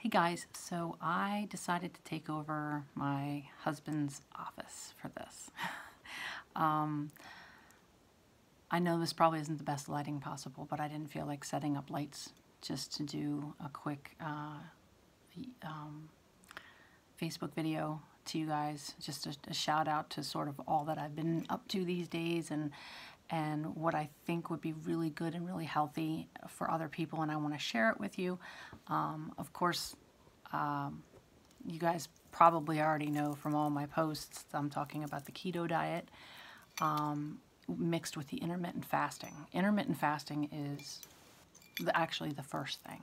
Hey guys, so I decided to take over my husband's office for this. um, I know this probably isn't the best lighting possible, but I didn't feel like setting up lights just to do a quick Facebook video to you guys. Just a shout out to sort of all that I've been up to these days and what I think would be really good and really healthy for other people, and I want to share it with you. Of course, you guys probably already know from all my posts, I'm talking about the keto diet mixed with the intermittent fasting. Intermittent fasting is actually the first thing.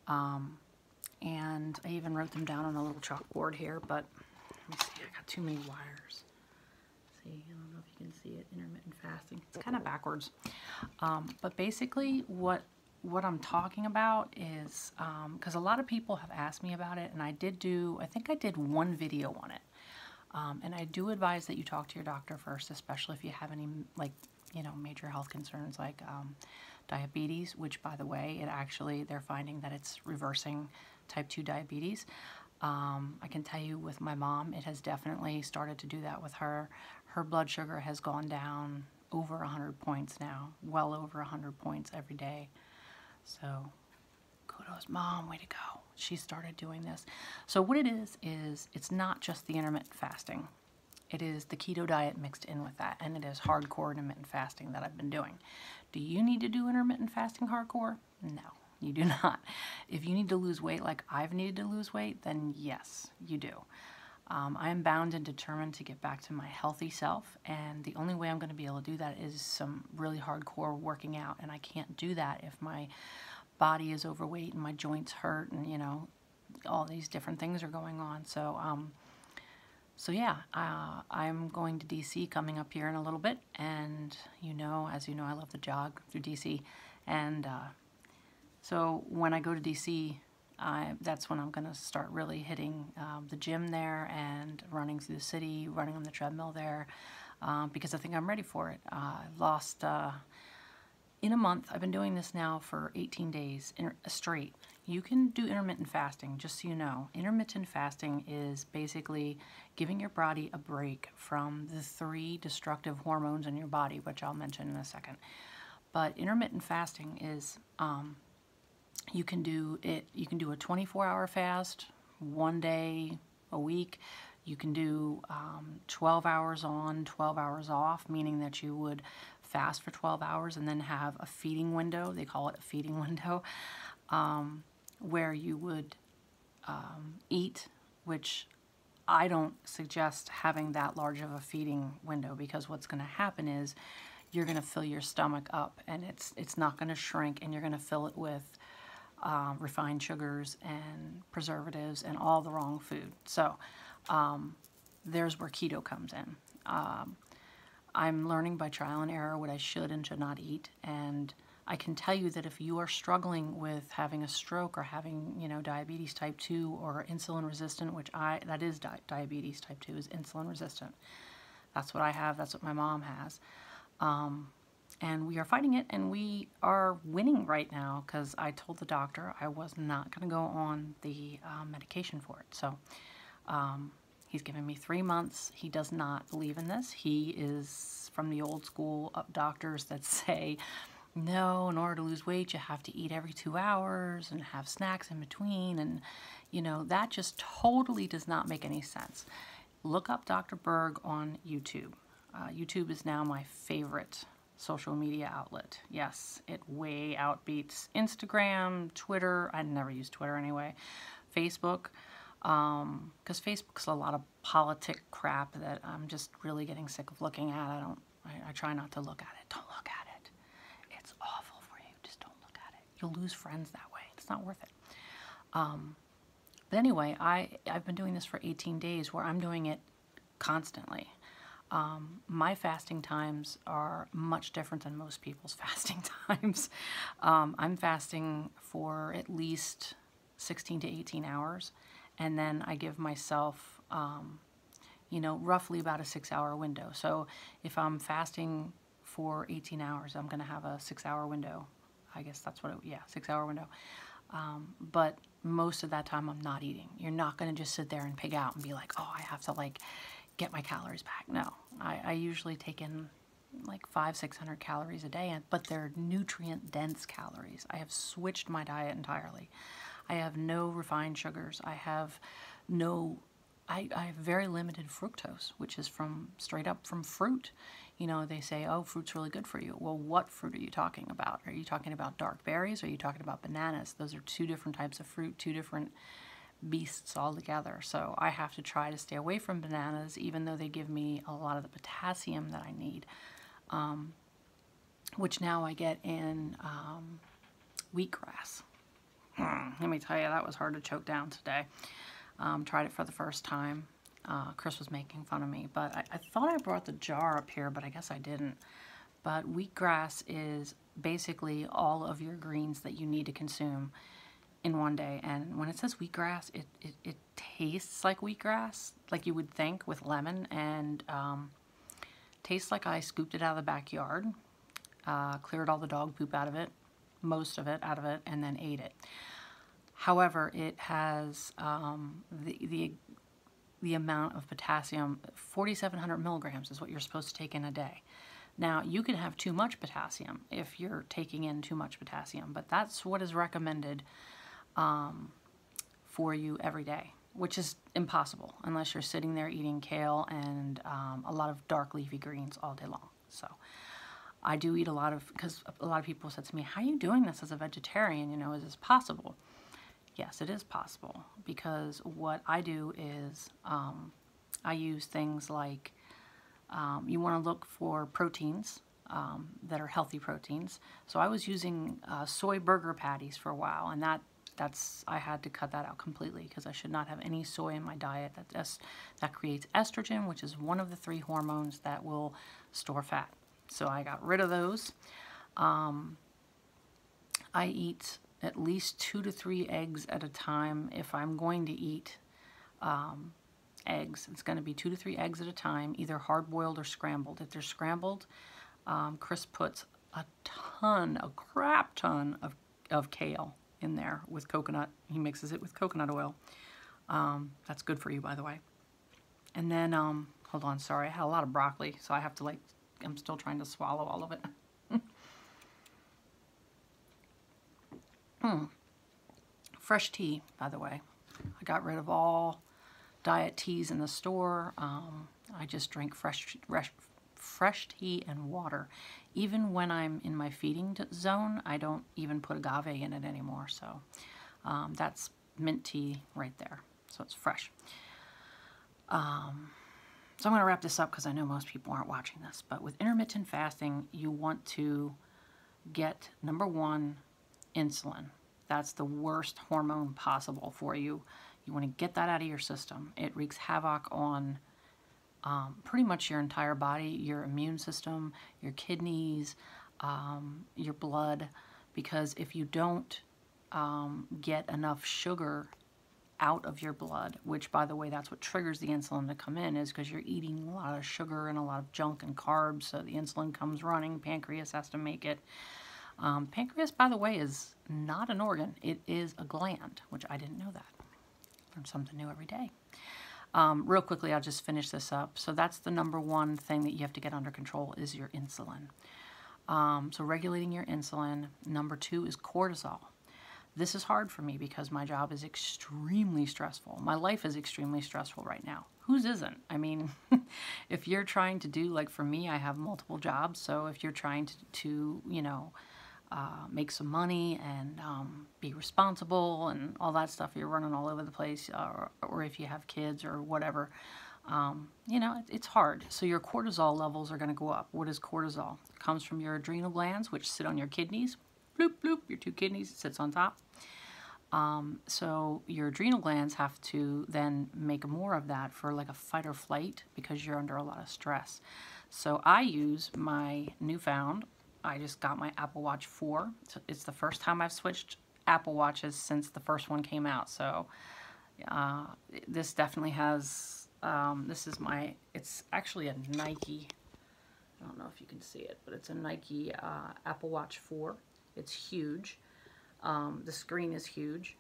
And I even wrote them down on a little chalkboard here, but let me see, I got too many wires. See, I don't know if you can see it, intermittent fasting. It's kind of backwards. But basically what I'm talking about is, because a lot of people have asked me about it, and I think I did one video on it. And I do advise that you talk to your doctor first, especially if you have any, major health concerns like diabetes, which, by the way, they're finding that it's reversing type 2 diabetes. I can tell you with my mom, it has definitely started to do that with her. Her blood sugar has gone down over 100 points now, well over 100 points every day. So kudos, Mom, way to go. She started doing this. So what it is it's not just the intermittent fasting. It is the keto diet mixed in with that, and it is hardcore intermittent fasting that I've been doing. Do you need to do intermittent fasting hardcore? No, you do not. If you need to lose weight like I've needed to lose weight, then yes, you do. I am bound and determined to get back to my healthy self, and the only way I'm going to be able to do that is some really hardcore working out, and I can't do that if my body is overweight and my joints hurt and, all these different things are going on. So, yeah, I'm going to DC coming up here in a little bit, and as you know, I love to jog through DC, and so when I go to DC, that's when I'm going to start really hitting the gym there and running through the city, running on the treadmill there, because I think I'm ready for it. I've lost, in a month, I've been doing this now for 18 days straight. You can do intermittent fasting, just so you know. Intermittent fasting is basically giving your body a break from the 3 destructive hormones in your body, which I'll mention in a second. But intermittent fasting is, you can do a 24-hour fast, 1 day a week. You can do 12 hours on, 12 hours off, meaning that you would fast for 12 hours and then have a feeding window. They call it a feeding window, where you would eat, which I don't suggest having that large of a feeding window, because what's going to happen is you're going to fill your stomach up, and it's not going to shrink, and you're going to fill it with refined sugars and preservatives and all the wrong food. So there's where keto comes in. I'm learning by trial and error what I should and should not eat, and I can tell you that if you are struggling with having a stroke or having, diabetes type 2 or insulin resistant, which that is diabetes type 2 is insulin resistant. That's what I have. That's what my mom has. And we are fighting it, and we are winning right now, because I told the doctor I was not going to go on the medication for it. So he's given me 3 months. He does not believe in this. He is from the old school doctors that say, no, in order to lose weight, you have to eat every 2 hours and have snacks in between. And, that just totally does not make any sense. Look up Dr. Berg on YouTube. YouTube is now my favorite social media outlet. Yes, it way outbeats Instagram, Twitter. I never use Twitter anyway. Facebook, because Facebook's a lot of politic crap that I'm just really getting sick of looking at. I try not to look at it. Don't look at it. It's awful for you. Just don't look at it. You'll lose friends that way. It's not worth it. But anyway, I've been doing this for 18 days where I'm doing it constantly. My fasting times are much different than most people's fasting times. I'm fasting for at least 16 to 18 hours, and then I give myself, roughly about a 6-hour window. So if I'm fasting for 18 hours, I'm going to have a 6-hour window. I guess that's what 6-hour window. But most of that time I'm not eating. You're not going to just sit there and pig out and be like, oh, I have to like get my calories back. No, I usually take in like 500-600 calories a day, but they're nutrient dense calories. I have switched my diet entirely. I have no refined sugars. I have very limited fructose, which is straight up from fruit. You know, they say, oh, fruit's really good for you. Well, what fruit are you talking about? Are you talking about dark berries? Or are you talking about bananas? Those are two different types of fruit, two different beasts altogether. So I have to try to stay away from bananas, even though they give me a lot of the potassium that I need, which now I get in wheatgrass. Let me tell you, that was hard to choke down today. Tried it for the first time. Chris was making fun of me, but I thought I brought the jar up here, but I guess I didn't. But wheatgrass is basically all of your greens that you need to consume in one day. And when it says wheatgrass, it tastes like wheatgrass, like you would think, with lemon, and tastes like I scooped it out of the backyard, cleared all the dog poop out of it, most of it out of it, and then ate it. However, it has the amount of potassium, 4,700 milligrams is what you're supposed to take in a day. Now, you can have too much potassium if you're taking in too much potassium, but that's what is recommended for you every day, which is impossible unless you're sitting there eating kale and a lot of dark leafy greens all day long. So I do eat a lot of, because a lot of people said to me, how are you doing this as a vegetarian? You know, is this possible? Yes, it is possible, because what I do is I use things like, you want to look for proteins that are healthy proteins. So I was using soy burger patties for a while, and I had to cut that out completely, because I should not have any soy in my diet. That creates estrogen, which is one of the 3 hormones that will store fat. So I got rid of those. I eat at least 2 to 3 eggs at a time. If I'm going to eat eggs, it's going to be 2 to 3 eggs at a time, either hard-boiled or scrambled. If they're scrambled, Chris puts a crap ton of kale in there with coconut. He mixes it with coconut oil. That's good for you, by the way. And then, hold on, sorry, I had a lot of broccoli, so I have to, I'm still trying to swallow all of it. Fresh tea, by the way. I got rid of all diet teas in the store. I just drink fresh tea and water. Even when I'm in my feeding zone, I don't even put agave in it anymore. So that's mint tea right there. So it's fresh. So I'm going to wrap this up because I know most people aren't watching this. But with intermittent fasting, you want to get, number 1, insulin. That's the worst hormone possible for you. You want to get that out of your system. It wreaks havoc on pretty much your entire body, your immune system, your kidneys, your blood, because if you don't get enough sugar out of your blood, which, by the way, that's what triggers the insulin to come in, is because you're eating a lot of sugar and a lot of junk and carbs, so the insulin comes running. Pancreas has to make it. Pancreas, by the way, is not an organ. It is a gland, which I didn't know that. Learn something new every day. Real quickly, I'll just finish this up. So that's the number 1 thing that you have to get under control, is your insulin. So regulating your insulin. Number 2 is cortisol. This is hard for me because my job is extremely stressful. My life is extremely stressful right now. Whose isn't? I mean, if you're trying to do, like for me, I have multiple jobs. So if you're trying to you know, make some money and be responsible and all that stuff, you're running all over the place, or if you have kids or whatever, you know, it's hard. So your cortisol levels are going to go up. What is cortisol? It comes from your adrenal glands, which sit on your kidneys. Bloop, bloop, your 2 kidneys, it sits on top. So your adrenal glands have to then make more of that for like a fight or flight, because you're under a lot of stress. So I use my newfound, I just got my Apple Watch 4. So it's the first time I've switched Apple Watches since the first one came out. So this definitely has, this is my, it's actually a Nike, I don't know if you can see it, but it's a Nike Apple Watch 4. It's huge. The screen is huge.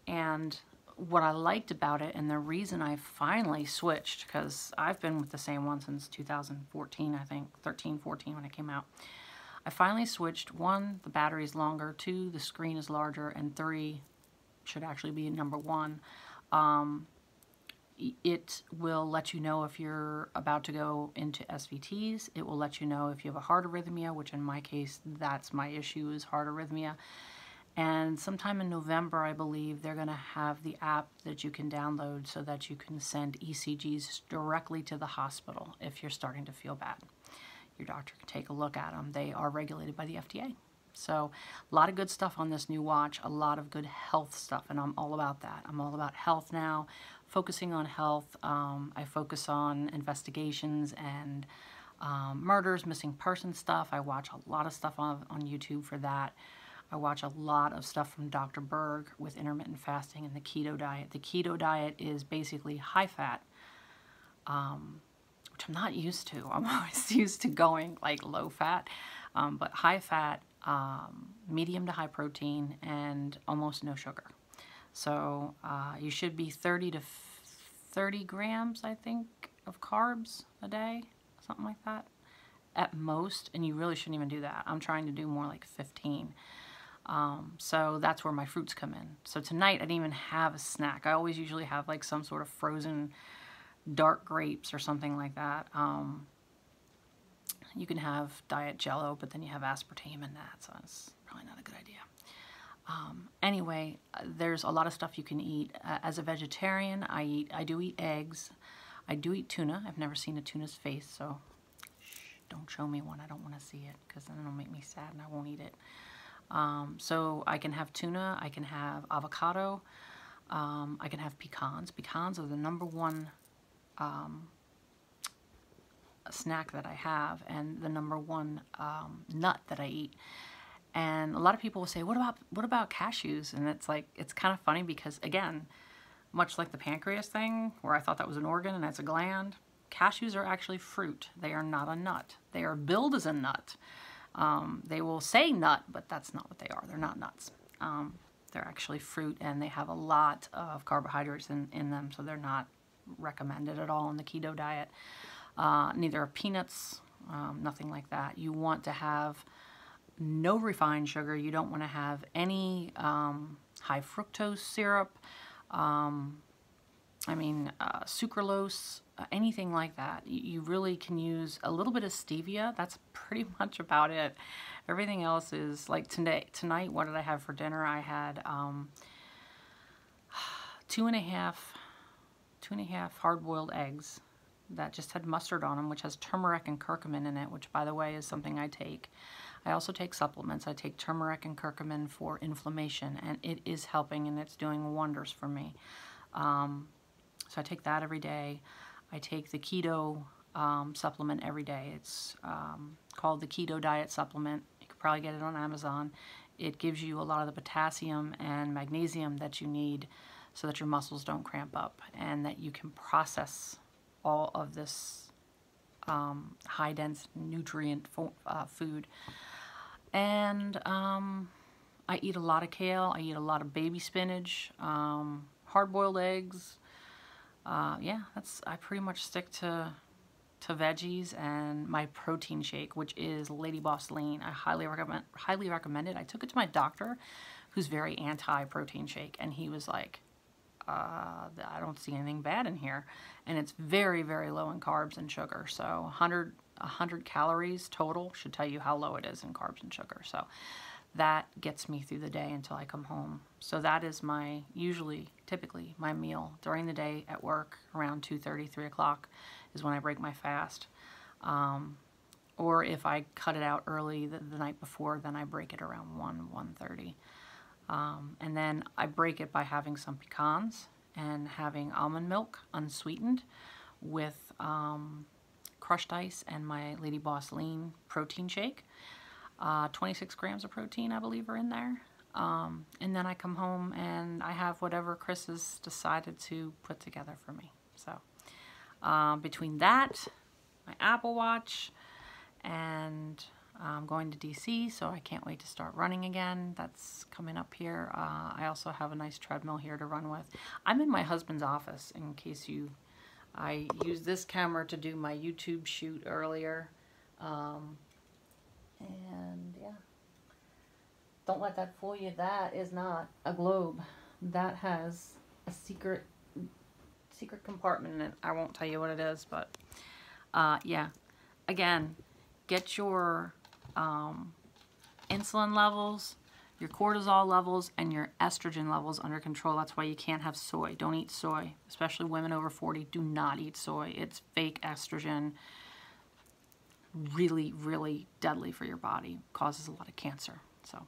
And what I liked about it, and the reason I finally switched, because I've been with the same one since 2014, I think, 13, 14 when it came out. I finally switched. 1, the battery's longer. 2, the screen is larger. And 3, should actually be number 1. It will let you know if you're about to go into SVTs. It will let you know if you have a heart arrhythmia, which in my case, that's my issue, is heart arrhythmia. And sometime in November, I believe, they're going to have the app that you can download so that you can send ECGs directly to the hospital if you're starting to feel bad. Your doctor can take a look at them. They are regulated by the FDA. So a lot of good stuff on this new watch, a lot of good health stuff, and I'm all about that. I'm all about health now, focusing on health. I focus on investigations and murders, missing person stuff. I watch a lot of stuff on YouTube for that. I watch a lot of stuff from Dr. Berg with intermittent fasting and the keto diet. The keto diet is basically high fat, which I'm not used to. I'm always used to going like low fat, but high fat, medium to high protein, and almost no sugar. So you should be 30 to 30 grams, I think, of carbs a day, something like that, at most, and you really shouldn't even do that. I'm trying to do more like 15. So that's where my fruits come in. So tonight I didn't even have a snack. I always usually have like some sort of frozen dark grapes or something like that. You can have diet Jello, but then you have aspartame in that, so it's probably not a good idea. Anyway, there's a lot of stuff you can eat. As a vegetarian, I do eat eggs. I do eat tuna. I've never seen a tuna's face, so don't show me one. I don't want to see it, because then it'll make me sad and I won't eat it. So I can have tuna, I can have avocado, I can have pecans. Pecans are the #1 snack that I have, and the #1 nut that I eat. And a lot of people will say, what about cashews? And it's like, it's kind of funny because, again, much like the pancreas thing, where I thought that was an organ and it's a gland, cashews are actually fruit. They are not a nut. They are billed as a nut. They will say nut, but that's not what they are. They're not nuts. They're actually fruit, and they have a lot of carbohydrates in them, so they're not recommended at all in the keto diet. Neither are peanuts, nothing like that. You want to have no refined sugar. You don't want to have any high fructose syrup, sucralose, anything like that. You really can use a little bit of stevia. That's pretty much about it. Everything else is like tonight, what did I have for dinner? I had 2.5 hard-boiled eggs that just had mustard on them, which has turmeric and curcumin in it, which, by the way, is something I take. I also take supplements. I take turmeric and curcumin for inflammation, and it is helping, and it's doing wonders for me. So I take that every day. I take the keto supplement every day. It's called the Keto Diet Supplement. You could probably get it on Amazon. It gives you a lot of the potassium and magnesium that you need so that your muscles don't cramp up and that you can process all of this high-dense nutrient food. And I eat a lot of kale. I eat a lot of baby spinach, hard-boiled eggs. Yeah, I pretty much stick to veggies and my protein shake, which is Lady Boss Lean. I highly recommend it. I took it to my doctor, who's very anti-protein shake, and he was like, I don't see anything bad in here. And it's very, very low in carbs and sugar. So 100 calories total should tell you how low it is in carbs and sugar. So that gets me through the day until I come home. So that is typically my meal during the day at work. Around 2:30, 3 o'clock is when I break my fast. Or if I cut it out early the night before, then I break it around 1:30. And then I break it by having some pecans and having almond milk unsweetened with crushed ice and my Lady Boss Lean protein shake. 26 grams of protein, I believe, are in there. And then I come home and I have whatever Chris has decided to put together for me. So between that, my Apple Watch, and I'm going to DC, so I can't wait to start running again. That's coming up here. I also have a nice treadmill here to run with. I'm in my husband's office in case I used this camera to do my YouTube shoot earlier. And yeah, don't let that fool you. That is not a globe. That has a secret compartment in it. I won't tell you what it is, but yeah, again, get your insulin levels, your cortisol levels, and your estrogen levels under control. That's why you can't have soy. Don't eat soy, especially women over 40. Do not eat soy. It's fake estrogen. Really, really deadly for your body. Causes a lot of cancer. So,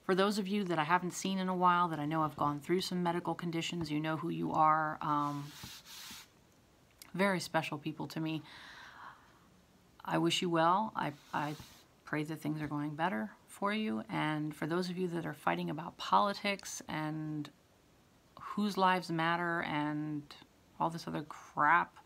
for those of you that I haven't seen in a while, that I know have gone through some medical conditions, you know who you are. Very special people to me. I wish you well. I pray that things are going better for you. And for those of you that are fighting about politics and whose lives matter and all this other crap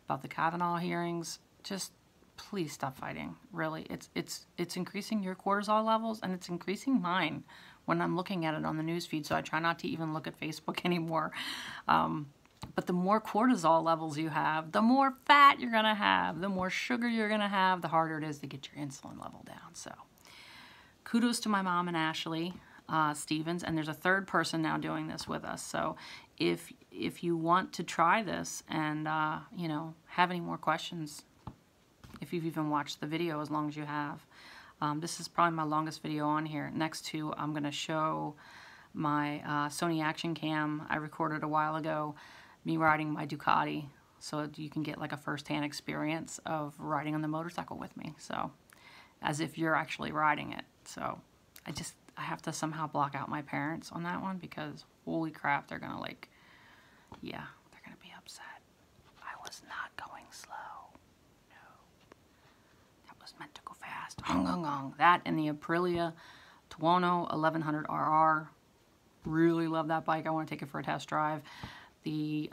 about the Kavanaugh hearings, just please stop fighting. Really, it's increasing your cortisol levels, and it's increasing mine when I'm looking at it on the news feed. So I try not to even look at Facebook anymore. But the more cortisol levels you have, the more fat you're gonna have, the more sugar you're gonna have, the harder it is to get your insulin level down. So kudos to my mom and Ashley Stevens, and there's a third person now doing this with us. So if you want to try this and you know, have any more questions, if you've even watched the video as long as you have, this is probably my longest video on here. Next to, I'm going to show my Sony Action Cam I recorded a while ago, me riding my Ducati, so you can get like a first-hand experience of riding on the motorcycle with me. So as if you're actually riding it. So I have to somehow block out my parents on that one, because holy crap, they're gonna like, yeah, they're gonna be upset. I was not going slow. No. That was meant to go fast. Hung, hung, hung. That and the Aprilia Tuono 1100 RR. Really love that bike. I want to take it for a test drive. The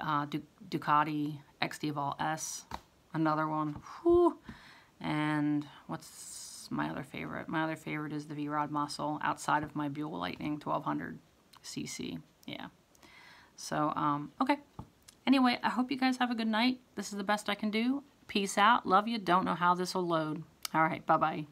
Ducati XD Evolve S, another one. Whew. And what's my other favorite? My other favorite is the V-Rod Muscle, outside of my Buell Lightning 1200 cc. Yeah. So, okay. Anyway, I hope you guys have a good night. This is the best I can do. Peace out. Love you. Don't know how this will load. All right. Bye-bye.